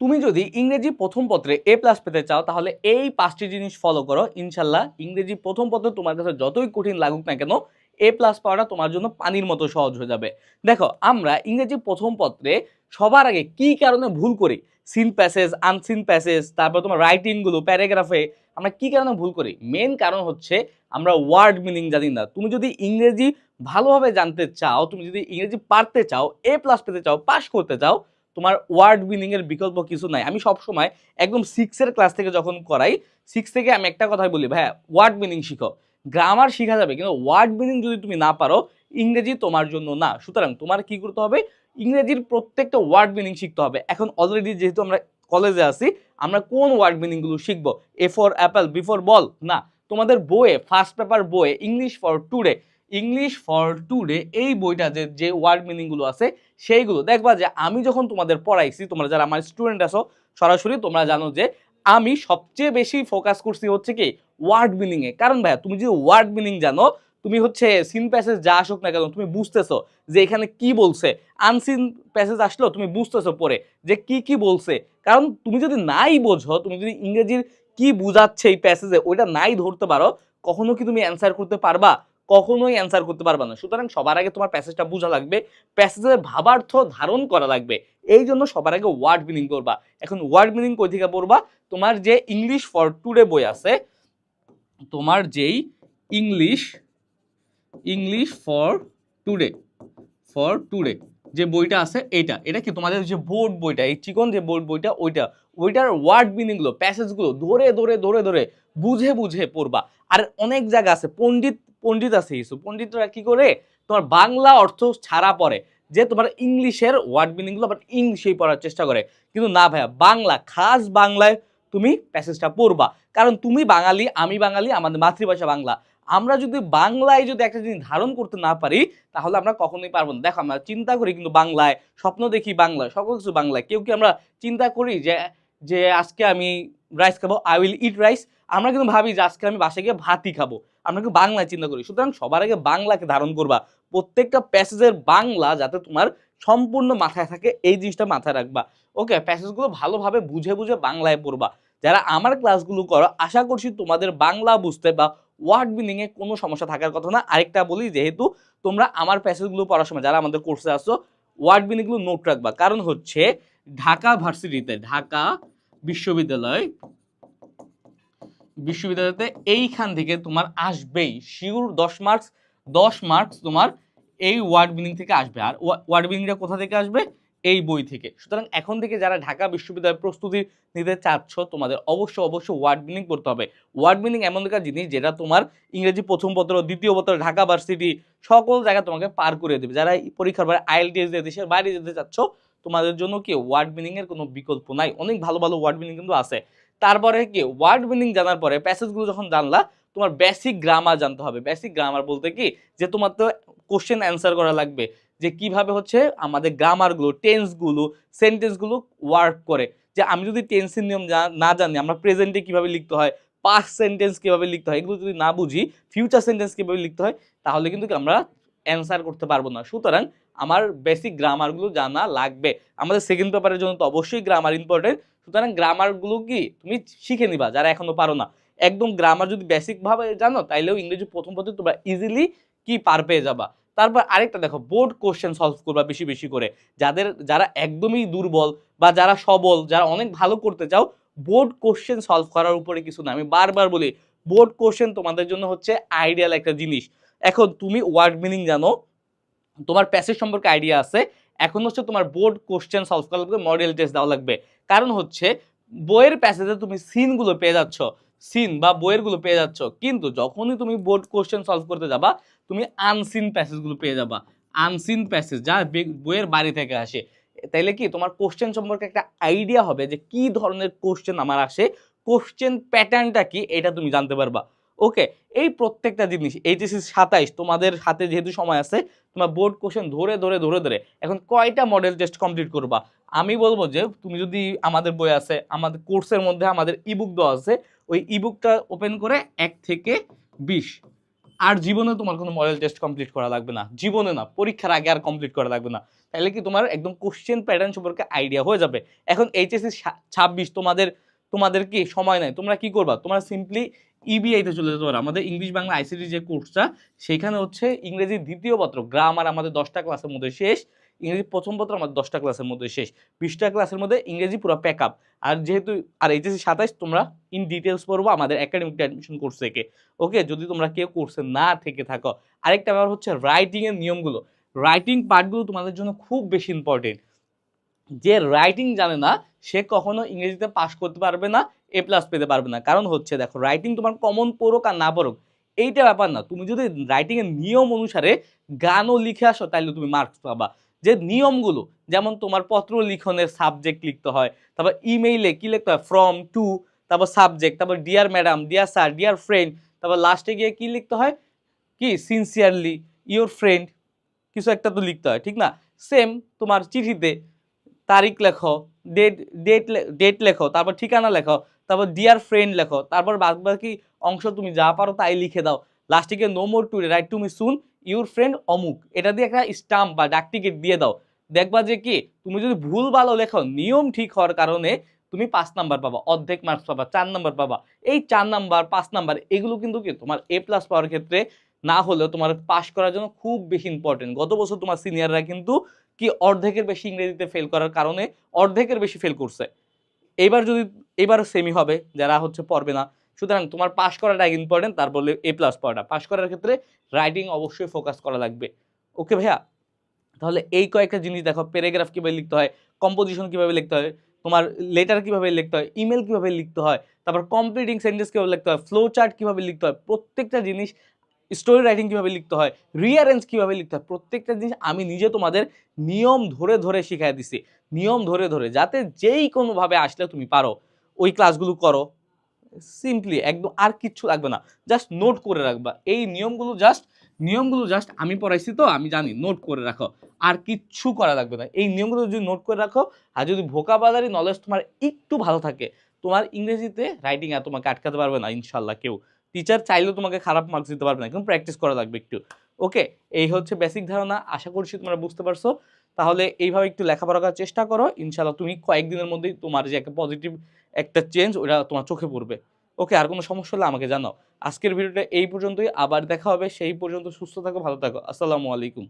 তুমি যদি ইংরেজি প্রথম পত্রে এ প্লাস পেতে চাও তাহলে এই 5টি জিনিস ফলো করো, ইনশাল্লাহ ইংরেজি প্রথম পত্র তোমার কাছে যতই কঠিন লাগুক না কেন এ প্লাস পাওয়াটা তোমার জন্য পানির মতো সহজ হয়ে যাবে। দেখো, আমরা ইংরেজি প্রথম পত্রে সবার আগে কি কারণে ভুল করি, সিন প্যাসেজ, আনসিন প্যাসেজ, তারপর তোমার রাইটিংগুলো প্যারাগ্রাফে আমরা কি কারণে ভুল করি? মেন কারণ হচ্ছে আমরা ওয়ার্ড মিনিং জানি না। তুমি যদি ইংরেজি ভালোভাবে জানতে চাও, তুমি যদি ইংরেজি পারতে চাও, এ প্লাস পেতে চাও, পাস করতে চাও, তোমার ওয়ার্ড মিনিং এর বিকল্প কিছু নাই। আমি সবসময় একদম 6 এর ক্লাস থেকে যখন করাই, 6 থেকে আমি একটা কথাই বলি, ভাইয়া ওয়ার্ড মিনিং শিখো। গ্রামার শিখা যাবে কিন্তু ওয়ার্ড মিনিং যদি তুমি না পারো ইংরেজি তোমার জন্য না। সুতরাং তোমার কি করতে হবে, ইংরেজির প্রত্যেকটা ওয়ার্ড মিনিং শিখতে হবে। এখন অলরেডি যেহেতু আমরা কলেজে আছি, আমরা কোন ওয়ার্ড মিনিং গুলো শিখবো? A for apple, B for ball না, তোমাদের বইয়ে ফার্স্ট পেপার বইয়ে English for today, English for today এই বইটা যে ওয়ার্ড মিনিং গুলো আছে সেইগুলো দেখবা যে আমি যখন তোমাদের পড়াইছি, তোমরা যারা আমার স্টুডেন্ট আছো সরাসরি তোমরা জানো যে আমি সবচেয়ে বেশি ফোকাস করছি হচ্ছে কি ওয়ার্ড মিনিং এ। কারণ ভাইয়া তুমি যদি ওয়ার্ড মিনিং জানো, তুমি হচ্ছে সিন প্যাসেজ যা আসুক না কেন তুমি বুঝতেছো যে এখানে কি বলছে, আনসিন প্যাসেজ আসলো তুমি বুঝতেছো পরে যে কি বলছে। কারণ তুমি যদি নাই বোঝো, তুমি যদি ইংরেজির কি বুঝাচ্ছে এই প্যাসেজে ওইটা নাই ধরতে পারো, কখনো কি তুমি অ্যান্সার করতে পারবা? কখনোই অ্যান্সার করতে পারবা না। সুতরাং সবার আগে তোমার প্যাসেজটা বোঝা লাগবে, প্যাসেজের ভাবার্থ ধারণ করা লাগবে। এই জন্য সবার আগে ওয়ার্ড মিনিং করবা। এখন ওয়ার্ড মিনিং কই থেকে পড়বা? তোমার যে ইংলিশ ফর টুডে বই আছে, তোমার যেই ইংলিশ ইংলিশ ফর টুডে যে বইটা আছে, এটা কি তোমাদের যে বোর্ড বইটা, এই চিকন যে বোর্ড বইটা, ওইটার ওয়ার্ড মিনিং গুলো প্যাসেজগুলো ধরে বুঝে পড়বা। আর অনেক জায়গা আছে পণ্ডিত আছে কিছু পণ্ডিতরা কি করে তোমার বাংলা অর্থ ছাড়া পড়ে, যে তোমার ইংলিশের ওয়ার্ড মিনিং গুলো আবার ইংলিশেই পড়ার চেষ্টা করে। কিন্তু না ভাইয়া, বাংলা খাস বাংলায় তুমি প্যাসেজটা পড়বা। কারণ তুমি বাঙালি, আমি বাঙালি, আমাদের মাতৃভাষা বাংলা। আমরা যদি বাংলায় যদি একটা জিনিস ধারণ করতে না পারি তাহলে আমরা কখনোই পারবো না। দেখো, আমরা চিন্তা করি কিন্তু বাংলায়, স্বপ্ন দেখি বাংলায়, সকল কিছু বাংলায়। কেউ কি আমরা চিন্তা করি যে যে আজকে আমি রাইস খাবো, আই উইল ইট রাইস? আমরা কিন্তু ভাবি যে আজকে আমি বাসায় গিয়ে ভাতই খাবো। আমরা কিন্তু বাংলায় চিন্তা করি। সুতরাং সবার আগে বাংলাকে ধারণ করবা, প্রত্যেকটা প্যাসেজের বাংলা যাতে তোমার সম্পূর্ণ মাথায় থাকে এই জিনিসটা মাথায় রাখবা। ওকে, প্যাসেজগুলো ভালোভাবে বুঝে বাংলায় পড়বা। যারা আমার ক্লাসগুলো করো আশা করছি তোমাদের বাংলা বুঝতে বা ওয়ার্ড মিনিং এ কোনো সমস্যা থাকার কথা না। আরেকটা বলি, যেহেতু তোমরা আমার প্যাসেজগুলো পড়ার সময় যারা আমাদের কোর্সে আসছো ওয়ার্ড মিনিং গুলো নোট রাখবা। কারণ হচ্ছে ঢাকা ভার্সিটিতে, ঢাকা বিশ্ববিদ্যালয়তে এইখান থেকে তোমার আসবেই শিওর 10 মার্কস তোমার এই ওয়ার্ড মিনিং থেকে আসবে। আর ওয়ার্ড মিনিংটা কোথা থেকে আসবে? এই বই থেকে। সুতরাং এখন থেকে যারা ঢাকা বিশ্ববিদ্যালয়ের প্রস্তুতি নিতে চাচ্ছ তোমাদের অবশ্যই ওয়ার্ড মিনিং পড়তে হবে। ওয়ার্ড মিনিং এমন একটা জিনিস যেটা তোমার ইংরেজি প্রথম পত্র, দ্বিতীয় পত্র, ঢাকা ভার্সিটি সকল জায়গায় তোমাকে পার করে দেবে। যারা পরীক্ষার পরে আইএলটিএস দিয়ে দেশের বাইরে যেতে চাচ্ছ তোমাদের জন্য কি ওয়ার্ড মিনিং এর কোনো বিকল্প নাই। অনেক ভালো ওয়ার্ড মিনিং কিন্তু আছে। তারপরে কি ওয়ার্ড মিনিং জানার পরে প্যাসেজগুলো যখন জানলা, তোমার বেসিক গ্রামার জানতে হবে। বেসিক গ্রামার বলতে কি, যে তোমার তো কোশ্চেন অ্যান্সার করা লাগবে, যে কিভাবে হচ্ছে আমাদের গ্রামারগুলো, টেন্সগুলো, সেন্টেন্সগুলো ওয়ার্ক করে। যে আমি যদি টেন্সের নিয়ম না জানি, আমরা প্রেজেন্টে কিভাবে লিখতে হয়, পাস্ট সেন্টেন্স কিভাবে লিখতে হয়, এগুলো যদি না বুঝি, ফিউচার সেন্টেন্স কিভাবে লিখতে হয়, তাহলে কিন্তু আমরা অ্যান্সার করতে পারবো না। সুতরাং আমার বেসিক গ্রামারগুলো জানা লাগবে। আমাদের সেকেন্ড পেপারের জন্য তো অবশ্যই গ্রামার ইম্পর্টেন্ট। সুতরাং গ্রামারগুলো কি তুমি শিখে নিবা যারা এখনো পারো না। একদম গ্রামার যদি বেসিক ভাবে জানো তাইলেও ইংরেজি প্রথম পত্রে তোমরা ইজিলি কি পার পেয়ে যাবা। তারপর আরেকটা দেখো, বোর্ড কোশ্চেন সলভ করবা বেশি করে। যারা একদমই দুর্বল বা যারা সবল, যারা অনেক ভালো করতে চাও, বোর্ড কোশ্চেন সলভ করার উপরে কিছু না। আমি বারবার বলি, বোর্ড কোশ্চেন তোমাদের জন্য হচ্ছে আইডিয়াল একটা জিনিস। এখন তুমি ওয়ার্ড মিনিং জানো, তোমার প্যাসেজ সম্পর্কে আইডিয়া আছে, এখন হচ্ছে তোমার বোর্ড কোশ্চেন সলভ করা লাগবে, মডেল টেস্ট দেওয়া লাগবে। কারণ হচ্ছে বইয়ের প্যাসেজে তুমি সিনগুলো পেয়ে যাচ্ছ, সিন বা বইয়েরগুলো পেয়ে যাচ্ছ, কিন্তু যখনই তুমি বোর্ড কোশ্চেন সলভ করতে যাবা তুমি আনসিন প্যাসেজগুলো পেয়ে যাবা। আনসিন প্যাসেজ যা বইয়ের বাড়ি থেকে আসে। তাইলে কি তোমার কোশ্চেন সম্পর্কে একটা আইডিয়া হবে যে কি ধরনের কোশ্চেন আমার আসে, কোশ্চেন প্যাটার্নটা কি, এটা তুমি জানতে পারবা। ওকে, এই প্রত্যেকটা জিনিস এইচএসসি 27 তোমাদের হাতে যেহেতু সময় আছে, তোমার বোর্ড কোশ্চেন ধরে এখন কয়টা মডেল টেস্ট কমপ্লিট করবা? আমি বলবো যে তুমি যদি আমাদের বই আছে, আমাদের কোর্সের মধ্যে আমাদের ইবুক দেওয়া আছে, ওই ইবুকটা ওপেন করে 1 থেকে 20 আর জীবনে তোমার কোনো মডেল টেস্ট কমপ্লিট করা লাগবে না। জীবনে না, পরীক্ষার আগে আর কমপ্লিট করা লাগবে না। তাহলে কি তোমার একদম কোশ্চেন প্যাটার্ন সম্পর্কে আইডিয়া হয়ে যাবে। এখন এইচএসসি 26 তোমাদের কি সময় নাই, তোমরা কি করবা, তোমরা সিম্পলি ইবিআইতে চলে যেতে পারো। আমাদের ইংলিশ বাংলা আইসিটি যে কোর্সটা, সেখানে হচ্ছে ইংরেজি দ্বিতীয় পত্র গ্রামার আমাদের 10টা ক্লাসের মধ্যে শেষ, ইংরেজি প্রথম পত্র আমাদের 10টা ক্লাসের মধ্যে শেষ, 20টা ক্লাসের মধ্যে ইংরেজি পুরো প্যাক আপ। আর যেহেতু আর এইচএসসি 27 তোমরা ইন ডিটেলস পড়বো আমাদের একাডেমিক অ্যাডমিশন কোর্স থেকে। ওকে, যদি তোমরা কেউ কোর্সে না থেকে থাকো। আরেকটা ব্যাপার হচ্ছে রাইটিং এর নিয়মগুলো, রাইটিং পার্টগুলো তোমাদের জন্য খুব বেশি ইম্পর্টেন্ট। যে রাইটিং জানে না সে কখনো ইংরেজিতে পাস করতে পারবে না, এ প্লাস পেতে পারবে না। কারণ হচ্ছে দেখো, রাইটিং তোমার কমন পড়ুক আর না পড়ুক এইটা ব্যাপার না, তুমি যদি রাইটিং এর নিয়ম অনুসারে গানও লিখে আসো তাহলে তুমি মার্কস পাবা। যে নিয়মগুলো, যেমন তোমার পত্র লিখনের সাবজেক্ট লিখতে হয়, তারপর ইমেইলে কি লিখতে হয়, ফ্রম টু, তারপর সাবজেক্ট, তারপর deer madam, dear sir, dear friend, তারপর লাস্টে গিয়ে কি লিখতে হয়, কি সিনসিয়ারলি, ইওর ফ্রেন্ড, কিছু একটা তো লিখতে হয়, ঠিক না? সেম তোমার চিঠিতে তারিখ লেখো, ডেট ডেট ডেট লেখো, তারপর ঠিকানা লেখো, তারপর ডিয়ার ফ্রেন্ড লেখো, তারপর বাকি অংশ তুমি যা পারো তাই লিখে দাও। লাস্টে গিয়ে no more to write to me soon, your friend অমুক, এটা দিয়ে একটা স্টাম্প বা ডাক টিকিট দিয়ে দাও। দেখবা যে কি, তুমি যদি ভুল ভালো লেখো নিয়ম ঠিক হওয়ার কারণে তুমি 5 নাম্বার পাবা, অর্ধেক মার্কস পাবা, 4 নাম্বার পাবা। এই 4 নাম্বার 5 নাম্বার এগুলো কিন্তু কি তোমার এ প্লাস পাওয়ার ক্ষেত্রে না হলেও তোমার পাস করার জন্য খুব বেশি ইম্পর্টেন্ট। গত বছর তোমার সিনিয়ররা কিন্তু কি অর্ধেকের বেশি ইংরেজিতে ফেল করার কারণে অর্ধেকের বেশি ফেল করছে। এবারও সেমি হবে যারা হচ্ছে পড়বে না। সুতরাং তোমার পাস করাটা ইম্পর্টেন্ট, তারপর এ প্লাস পাওয়াটা। পাস করার ক্ষেত্রে রাইটিং অবশ্যই ফোকাস করা লাগবে। ওকে ভাইয়া, তাহলে এই কয়েকটা জিনিস দেখো, প্যারাগ্রাফ কিভাবে লিখতে হয়, কম্পোজিশন কিভাবে লিখতে হয়, তোমার লেটার কিভাবে লিখতে হয়, ইমেল কিভাবে লিখতে হয়, তারপর কমপ্লিটিং সেন্টেন্স কিভাবে লিখতে হয়, ফ্লো চার্ট কিভাবে লিখতে হয়, প্রত্যেকটা জিনিস, স্টোরি রাইটিং কিভাবে লিখতে হয়, রিঅ্যারেঞ্জ কিভাবে লিখতে হয়, প্রত্যেকটা জিনিস আমি নিজে তোমাদের নিয়ম ধরে ধরে শিখাই দিছি। নিয়ম ধরে ধরে যাতে যেই কোনোভাবে আসলে তুমি পারো ওই ক্লাসগুলো করো। সিম্পলি একদম আর কিচ্ছু লাগবে না, জাস্ট নোট করে রাখবা। এই নিয়মগুলো জাস্ট আমি পড়াইছি তো আমি জানি, নোট করে রাখো, আর কিচ্ছু করা লাগবে না। এই নিয়মগুলো যদি নোট করে রাখো, আর যদি ভোকাবুলারি নলেজ তোমার একটু ভালো থাকে, তোমার ইংরেজিতে রাইটিং আর তোমাকে আটকাতে পারবে না ইনশাল্লাহ কেউ। টিচার চাইলেও তোমাকে খারাপ মার্কস দিতে পারবে না, কিন্তু প্র্যাকটিস করা লাগবে একটু। ওকে, এই হচ্ছে বেসিক ধারণা, আশা করছি তোমরা বুঝতে পারছো। তাহলে এইভাবে একটু লেখাপড়া করার চেষ্টা করো, ইনশাল্লাহ তুমি কয়েকদিনের মধ্যেই তোমার যে একটা পজিটিভ একটা চেঞ্জ ওটা তোমার চোখে পড়বে। ওকে, আর কোনো সমস্যা হলে আমাকে জানাও। আজকের ভিডিওটা এই পর্যন্তই, আবার দেখা হবে। সেই পর্যন্ত সুস্থ থাকো, ভালো থাকো। আসসালামু আলাইকুম।